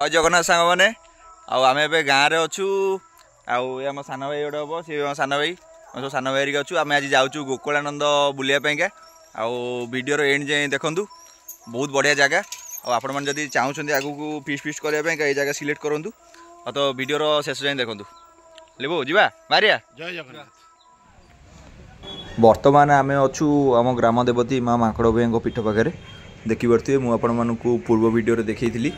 जगन्नाथ सांग मैंने आम ए गाँव में अच्छू आम सान भाई गोटे हम सी सान भाई सब सान भाई अच्छू आम आज जाऊँ गोकुलानंद बुलापाईका वीडियो एंड जाए देखूँ बहुत बढ़िया जगह आपण मैंने जब चाहते आगू को फिस्ट फिस्ट करने ये जगह सिलेक्ट करूँ तो वीडियो शेष जाए देखूँ लेबू जा मारिया जय जगन्नाथ। बर्तमान आम अच्छू आम ग्राम देवती माँ माकड़ भाई पीठ पाखे देखिपे मुझे पूर्व वीडियो देखी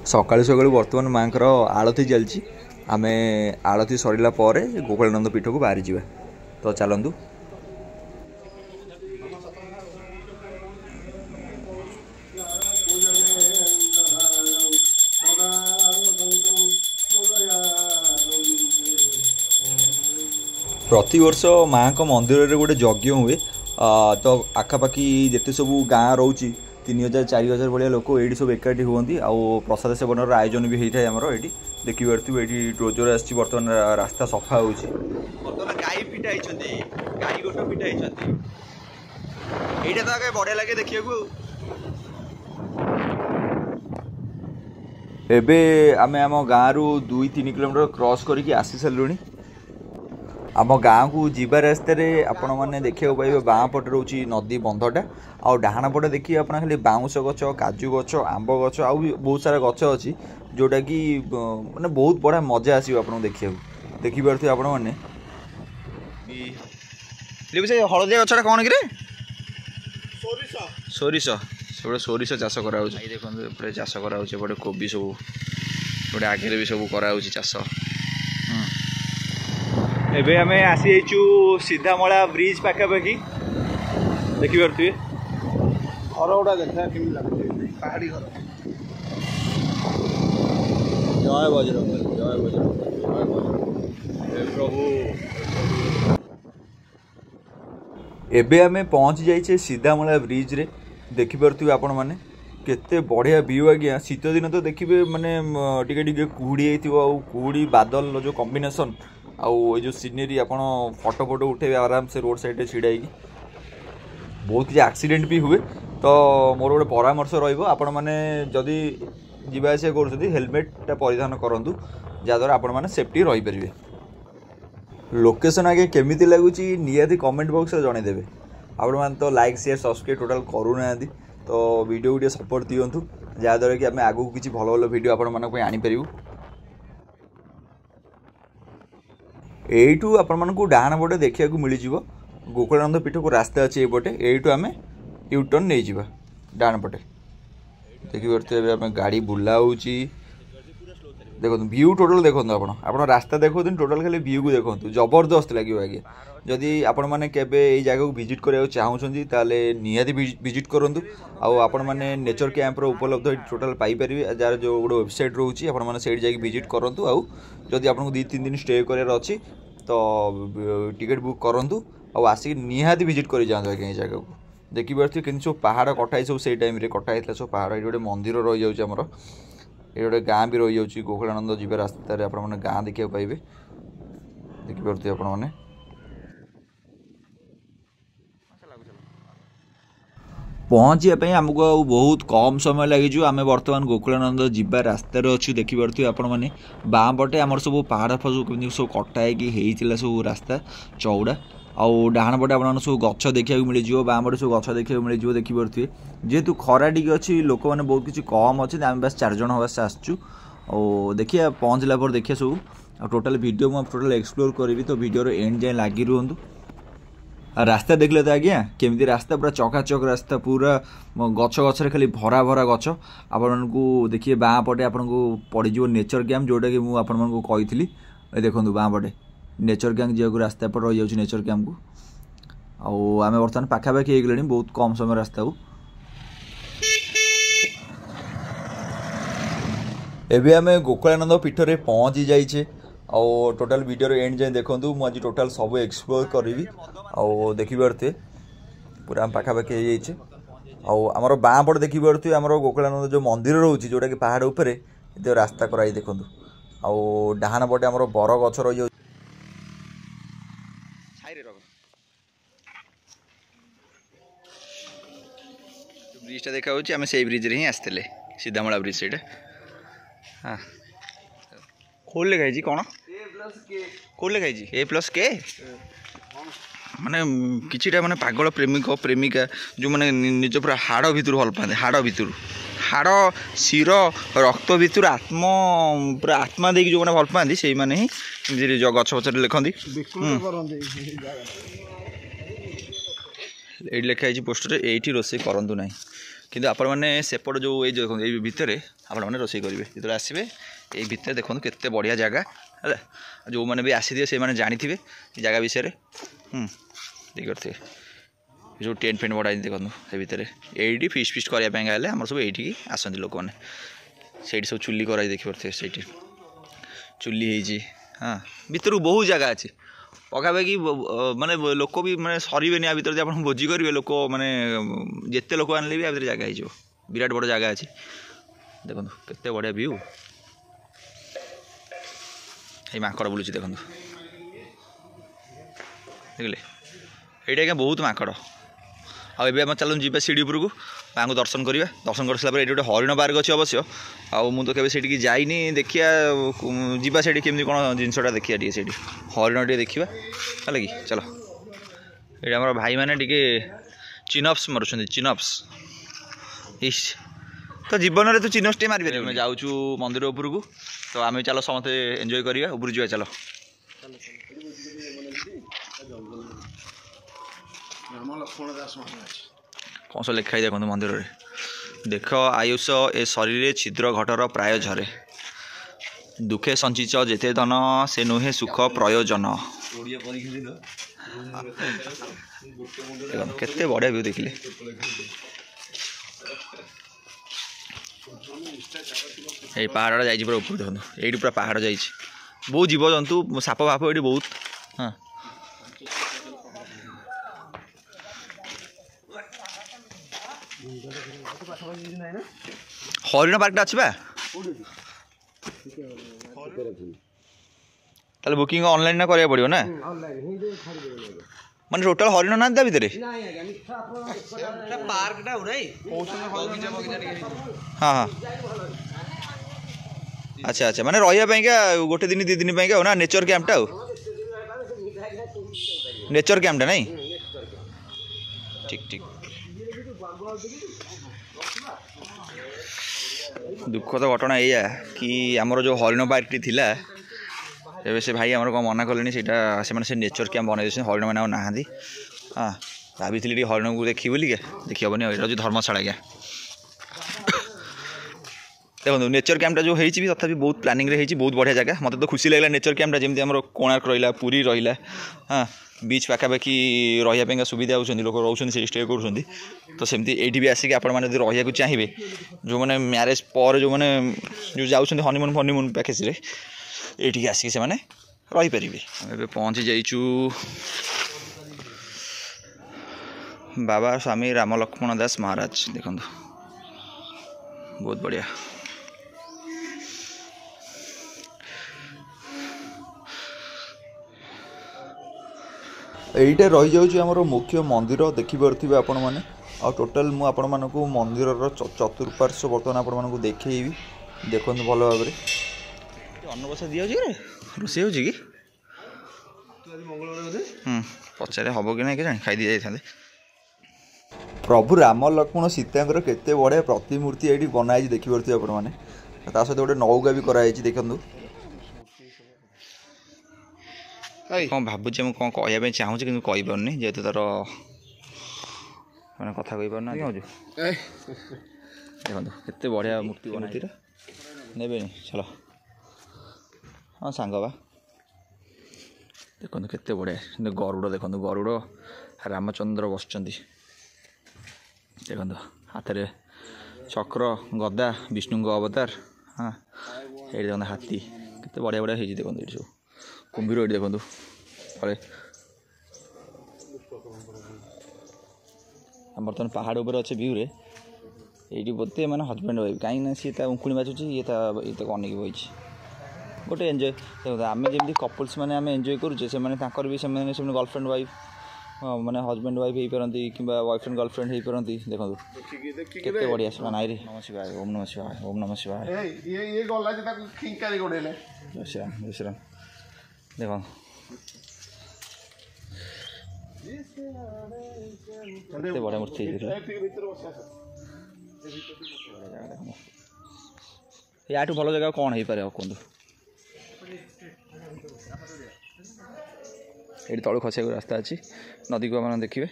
सकालू सकालू बर्तमान माँ आलती चलती आम आलती सरला गोकुलानंद पीठ को बाहरी जा तो चलतु प्रतिवर्ष माँ को मंदिर में गोटे यज्ञ हुए तो आखापाखि जिते सब गाँ रोचे 3000-4000 भाया लोक ये सब एकाठी हुए प्रसाद सेवन आयोजन भी होता है आमर ये देखिपे ये रोजर आसी बर्तमान रास्ता सफा हो गाई फिटा गाई गोट फिटा ये तो बढ़िया लगे देखा एबे आम आम गाँव रु 2-3 किलोमीटर क्रॉस करके आसी सारूँ आम गाँव को जीवा रास्तार आपण मैंने देखा पाइबे बाँ पटे रोच नदी बंधटा आ डाहाण पटे देखिए आप खाली बाउंश गच काजू गच आंब गच आ बहुत सारा गच अच्छी जोटा कि माने बहुत बड़ा मजा आसो आप देखा देखिपे आपण मैंने हलदिया गचटा कौन कि सोरिष से सोरिष चाष करा देखते चाष कर कोबी सब गोटे आगे भी सब करा चाष एबे आम आसी सीधामला ब्रिज पाखापाखि देखिपे घर गुड़ा देखा पहाड़ी घर। जय बजरंग जय बजरंग जय बजरंग प्रभु एबे आम पहुँची जाइए सीधामला ब्रिज रे देखिपे आपण मैंने केते बढ़िया व्यू आज्ञा शीत दिन तो देखिए माने टिके टिके कुहुड़ी कुहुड़ी बादल जो कॉम्बिनेशन आउ जो सीनेरी आप फोटो फोटो उठे आराम से रोड साइड छिड़ाई बहुत किसी एक्सीडेंट भी हुए तो मोर गोटे परामर्श रहा मैंने जदि जावास कर हेलमेटा परिधान करूँ जहाद्वारा आपण मैंने सेफ्टी रहीपर लोकेशन आगे केमी लगुच निहाती कमेंट बॉक्स में जनईदेवे आपण मैंने तो लाइक शेयर सब्सक्राइब टोटाल करूना तो वीडियो वीडियो सपोर्ट दिंतु जहाद्वारा कि आम आगू किसी भल भल वीडियो आपण मानक आनीपर यू आपण मानक डाहाण पटे देखा मिल गोकुलानंद पीठ को रास्ता अच्छे ये यू आम यूटर्न नहीं जावा डाहाण पटे देखिए आम गाड़ी बुलाऊँ देखो व्यू टोटल देखो आप रास्ता देखो टोटल खाली व्यू को देखो जबरदस्त लगे आगे जदि आपण मैंने केबे ये जगह को विजिट करने चाहूँगी ताले निहाती विजिट करूँ आपण मैंने नेचर कैंप्र उपलब्ध टोटाल पाइपर जार जो गोटे वेबसाइट रोचे आपने से विजिट करूँ आदि आपको 2-3 दिन स्टे करार अच्छी तो टिकेट बुक करूँ आसिक निहाती विजिट कर जाते आज्ञा ये जगह को देखिपे कि सब पहाड़ कटाई सब से टाइम कटाई सब पहाड़ ये गोटे मंदिर रही जामर ये गोटे गाँ भी रही जाऊँगी गोकुलानंद जीवा रास्तार आप गाँ देखा पाइबे देखिपे आपण मैंने पहुँचापी आमको बहुत कम समय लगे आम बर्तमान गोकुलानंद जीवा रास्तार अच्छी देखिपे आपण मैंने बाँ पटे आमर सब पहाड़ सब सब कटाई सब रास्ता चौड़ा आउ डाहाण पटे आप सब गच देखा मिल बाँ पटे सब गच देखा मिल देखिपे जेहेतु खरा टी अच्छी लोक मैंने बहुत किसी कम अच्छे आम बस 4 जन बस आसचु और देखिए पहुँचला पर देखिए सब टोटाल वीडियो मुझे टोटाल एक्सप्लोर करी तो वीडियो एंड जाए लगी रुहतु रास्ता देखले तो आज्ञा केमती रास्ता पूरा चकाचक रास्ता पूरा गच गच खाली भरा भरा गच आपण को देखिए बाँ पटे आपन को पड़ज नेचर कैंप जोटा कि मुझे कही देखो बाँ पटे नेचर कैंप जा रास्ता पर रही जाऊँ नेचर कैंप को आम बर्तमान पाखापाखि हो बहुत कम समय रास्ता को एबे आम गोकुलानंद पीठ में पहुँची जाइए और टोटाल वीडियो एंड जाए देखूँ मुझे टोटाल सब एक्सप्लोर करी देखिपे पूरा पाखापाखि आमर बाँ पटे देखिपे आमर गोकुलानंद जो मंदिर रोचे जोटा कि पहाड़ उपरे रास्ता कराई देखूँ आउ डाहाण पटे आमर बर गछ रही ब्रिजटा देखा आम से ब्रिज ही आसते सीधामला ब्रिज से हाँ कौन लिखा है कौन कौन लिखा है A+K माने किछिटा माने पागल प्रेमिक प्रेमिका जो माने निज पूरा हाड़ भितर भल पाते हाड़ भितर हाड़ शिर रक्त भितर आत्म पूरा आत्मा देकी जो मैंने भल पाती से मैंने ही जो गछ पचर लिखती ये लिखाई पोस्टर ये रोसे करूँ ना कि आपण मैंने सेपट जो ये भितर आपण मैंने रोसे करेंगे जो आसवे ये भितर देखो केते बढ़िया जगह है जो मैंने भी आसी से मैंने जानी थे जगह विषय ठीक करते जो टेंट फेंट बड़ा देखो से भितर ये फिस्ट फिस्ट करने गले आम सब ये आसती लोक मैंने से सब चुली कराई देखी पारे से चुली हो हाँ भितर बहुत जगह अच्छे पखापाखि माने लोक भी माने सर आ भितर आप भोजी करेंगे लोक माने जिते लोक आनले भी आ भितर जगह हो विराट बड़ जगह अच्छे देखो केते बढ़िया व्यू ये माकड़ बुलूँ देखो देखिले ये आज्ञा बहुत माकड़ आम चलो जी सीढ़ी उपरको माँ को दर्शन करवा दर्शन कर सारा ये गोटे हरिण पार्क अच्छे अवश्य आगे से जाइनी देखिया जीवा से केमी कौन जिनसा देखिया से हरिण टे देखा है कि चलो ये आम भाई मैंने टे चिनअप्स मारुँच चिनअप्स इस तो जीवन में तो चिनअप्स टे मारे आम जाऊँ मंदिर उपरको तो आम चलो समस्ते एंजॉय करिया ऊपर जा चलो कौन सा लिखाई देखो मंदिर रे देख आयुष ए शरीर छिद्र घटर प्राय झरे दुखे संचिच जेते धन से नुहे सुख प्रयोजन केते बढ़िया व्यू देखिले ये पहाड़ जा पूरा ऊपर देखो ये पूरा पहाड़ जा बहुत जीव जंतु साप फाप ये बहुत हाँ हरिण पार्क अच्छे ताले बुकिंग ऑनलाइन ना करिया पड़ियो ना माने टोटल हरिण ना दा भितरे पार्कटा हाँ हाँ अच्छा अच्छा माने रहिया पईका गोटे दिन 2 दिन पईका ना नेचर कैंपटा नेचर कैंपटा नहीं ठीक ठीक दुखद घटना या कि आमर जो हरिण पार्कटी थिला एवं से भाई आमर कौन मना कले से नेचर कैंप बनई दे हरिण मैंने ना हाँ भाई हरिण को देखी बोलिए देखी हेनी ये धर्मशाला क्या देखो नेचर कैंपटा जो होती तथापि बहुत प्लानिंग रे होती बहुत बढ़िया जगह मतलब तो खुशी लगला नेचर कैंपटा जमी आम कोणार्क रहा पुरी रहा हाँ बीच पाखापाखि रहा सुविधा होती लोक रोच स्टे कर तो सेमती ये भी आसिक आप रहा चाहिए जो मैंने मैरेज पर जो मैंने जो जाऊँ हनीमून फनीमून पैकेज ये आसिक से मैंने रहीपर आम पहुँची जाइचु बाबा स्वामी राम लक्ष्मण दास महाराज देखो बहुत बढ़िया एईटा रही जाउछि हमर मुख्य मंदिर देखिपारे आपण मैंने आ टोटाल मु आपण मानकु मंदिर चतुर्पार्श्व बर्तमान आपण मानकु देखैबी देखो भल भाव अन्नबसा दिया रोसे हो कि पचारे हम कि ना कि खाई दी जाते प्रभु राम लक्ष्मण सीतांकर केते बढ़िया प्रतिमूर्ति ये बनाई देखिपारे आपण मैंने सहित गोटे नौका भी कराई देखु कौन भावुचे मुझे कौन कहवाई चाहूँगी कि कहीपरनी जेहेतु तार मैंने कथा कहीपर ना चाहूँ देखो केते बढ़िया मूर्ति बनाई ने चलो हाँ सांग बा देखो केते बढ़िया गरुड़ देखो गरुड़ रामचंद्र बसचंती देखो हाथ में चक्र गदा विष्णु अवतार हाँ ये देखो हाथी केते बढ़िया बढ़िया हो देखो ये सब कुंभीर ये देखो अरे बर्तमान पहाड़ उपर अच्छे व्यू रे ये बोलते मैंने हजबैंड वाइफ कहीं सी उंकुणी बाचुची ये अनेक बही गोटे एंजॉय देखो आम जमी कपल्स मैंने आम एंजॉय करुचे से गर्लफ्रेंड वाइफ हाँ माने हजबैंड वाइफ हो पारती कि बॉयफ्रेंड गर्लफ्रेंड हो पारती देखो केते बढ़िया सुना नाई रे नमः शिवाय ओम नमः शिवाय ओम नमः शिवाय ये गला जे ताको खिंकारी गोडेले जय श्री राम देखो केते बढ़िया मूर्ति या भल जगह कौन हो पारे कहतु ये तलू खसिया रास्ता अच्छी नदी को आप देखिए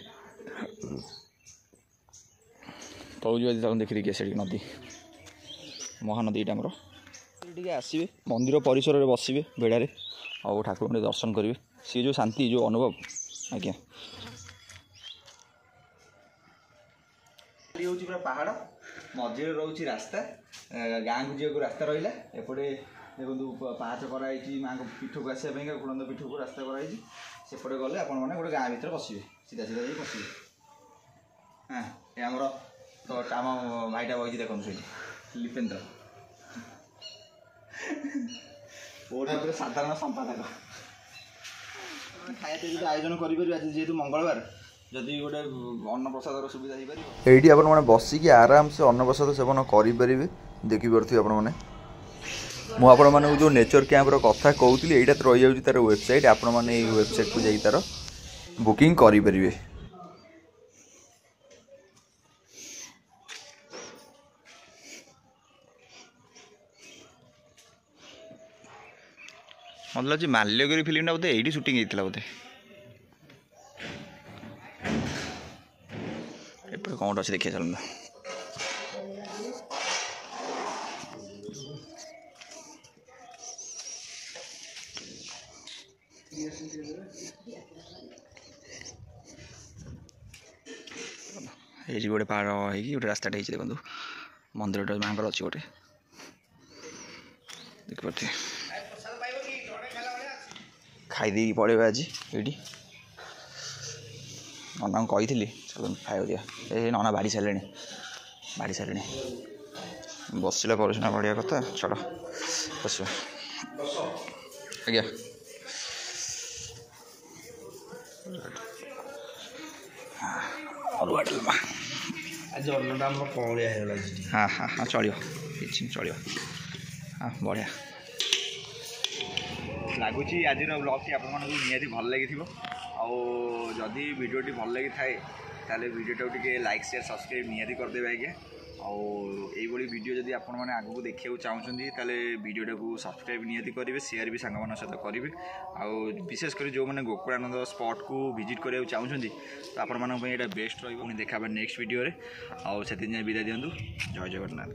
तलू जो देखी देखिए से नदी महानदी ये आमर ये आसवे मंदिर परिसर में बसवे बेड़े और ठाकुर दर्शन करेंगे सी जो शांति जो अनुभव आज्ञा हूँ पूरा पहाड़ मझे रोचे रास्ता गाँ को जाए रास्ता रहा एपटे देखो पाँच कराई माँ को पीठ को आसापी कुड़ंद पीठ को रास्ता कराई सेपटे गले आप गोटे गाँ भर बसवे सीधा सीधा जाए बसवे हाँ ये आमर तो आम भाईटा बही देखो से लिपेन्द्र पूरे साधारण संपादक खाया आयोजन करें आज जेहेतु मंगलवार जदि गोटे अन्नप्रसाद सुविधा हो पार ये आप बसिक आराम से अन्नप्रसाद सेवन करेंगे देखिपे आपने मुझे जो नेचर कैंपर कथा कहती यहाँ तो रही जाऊँगी तार वेबसाइट आपण मैंने वेबसाइट को जाइए तार बुकिंग करेंगे मतलब लगे माल्यगिरी फिल्म बोधे ये सुटिंग होता बोधे एपटे कौन अच्छे देखिए चलना ये गोटे पहाड़ हो गोटे रास्ता देखो मंदिर माँ अच्छी गोटे देखिए खाईदे पड़े आज ये नना को कही चलो खाया दिया ये नना बाड़ी सारे बसला पर सीना बढ़िया कथा छड़ बस आज्ञा अरुआ डालमा आज अन्नटा आम कौलिया हाँ हाँ हाँ चलो चलो हाँ बढ़िया लगुच आज ब्लॉग आपको भल लगी आदि भिडियोटी भल लगी थाए ताले भिडियोटा टे लाइक शेयर सब्सक्राइब निहाती करदे आज्ञा आउरी भिडियो जदि आपण मैंने आगू देखा चाहते ताले भिडियोटा को सब्सक्राइब निहाती करेंगे शेयर भी सांग सहित करेंगे आउ विशेषकर जो मैंने गोकुलानंद स्पॉट को विजिट करने चाहते तो आपण ये बेस्ट रही देखा नेक्स्ट भिडियो आउ से विदा दिंतु जय जगन्नाथ।